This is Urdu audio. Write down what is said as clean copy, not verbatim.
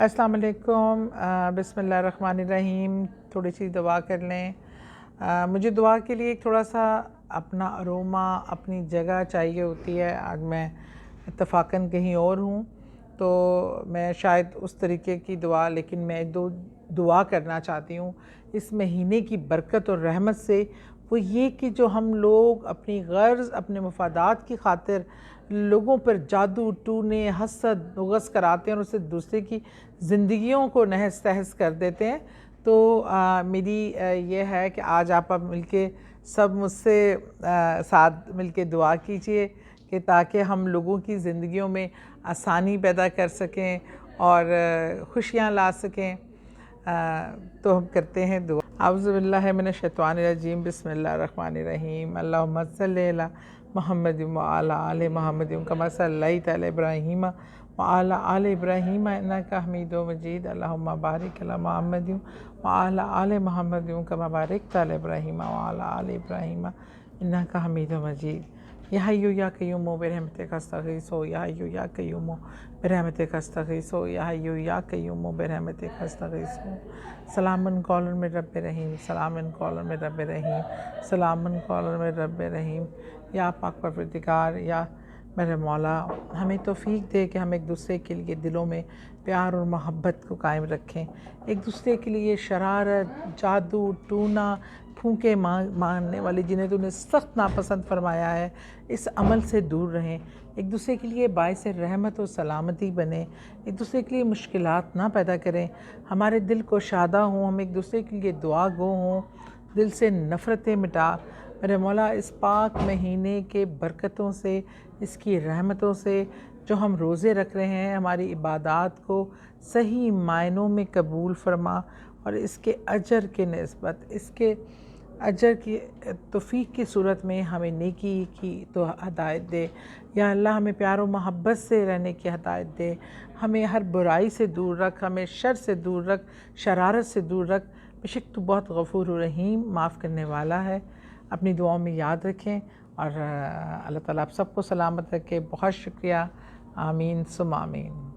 السلام علیکم۔ بسم اللہ الرحمن الرحیم۔ تھوڑی سی دعا کر لیں۔ مجھے دعا کے لیے تھوڑا سا اپنا اروما، اپنی جگہ چاہیے ہوتی ہے۔ آج میں اتفاقاً کہیں اور ہوں، تو میں شاید اس طریقے کی دعا، لیکن میں ایک دو دعا کرنا چاہتی ہوں اس مہینے کی برکت اور رحمت سے۔ وہ یہ کہ جو ہم لوگ اپنی غرض، اپنے مفادات کی خاطر لوگوں پر جادو ٹونے، حسد، بغض کراتے ہیں اور اسے دوسرے کی زندگیوں کو نہس تہس کر دیتے ہیں، تو میری یہ ہے کہ آج آپ مل کے سب مجھ سے ساتھ مل کے دعا کیجئے کہ تاکہ ہم لوگوں کی زندگیوں میں آسانی پیدا کر سکیں اور خوشیاں لا سکیں۔ تو ہم کرتے ہیں دعا۔ اعوذ باللہ من الشیطان الرجیم، بسم اللہ الرحمن الرحیم۔ اللہم صلی علی محمد وعلی آل محمد کما صلیت علی ابراہیم وعلی آل ابراہیم انک حمید مجید۔ اللہم بارک علی محمد وعلی آل محمد کما بارکت علی ابراہیم وعلی آل ابراہیم انک حمید مجید۔ یا حی یا قیوم برحمتک استغیث، یا حی یا قیوم برحمتک استغیث، یا حی یا قیوم برحمتک استغیث۔ سلام قولا من رب رحیم، سلام قولا من رب رحیم، سلام قولا من رب رحیم۔ یا پاک پروردگار، یا میرے مولا، ہمیں توفیق دے کہ ہم ایک دوسرے کے لیے دلوں میں پیار اور محبت کو قائم رکھیں، ایک دوسرے کے لیے شرارت، جادو ٹونا، پھونکے مارنے والی جنہیں تو نے سخت ناپسند فرمایا ہے، اس عمل سے دور رہیں، ایک دوسرے کے لیے باعث رحمت و سلامتی بنیں، ایک دوسرے کے لیے مشکلات نہ پیدا کریں، ہمارے دل کو شادہ ہوں، ہم ایک دوسرے کے لیے دعا گو ہوں، دل سے نفرتیں مٹا۔ میرے مولا، اس پاک مہینے کے برکتوں سے، اس کی رحمتوں سے جو ہم روزے رکھ رہے ہیں، ہماری عبادات کو صحیح معنوں میں قبول فرما، اور اس کے اجر کے نسبت، اس کے اجر کی توفیق کی صورت میں ہمیں نیکی کی تو ہدایت دے۔ یا اللہ، ہمیں پیار و محبت سے رہنے کی ہدایت دے، ہمیں ہر برائی سے دور رکھ، ہمیں شر سے دور رکھ، شرارت سے دور رکھ۔ بے شک تو بہت غفور و رحیم، معاف کرنے والا ہے۔ اپنی دعاؤں میں یاد رکھیں، اور اللہ تعالیٰ آپ سب کو سلامت رکھے۔ بہت شکریہ۔ آمین ثم آمین۔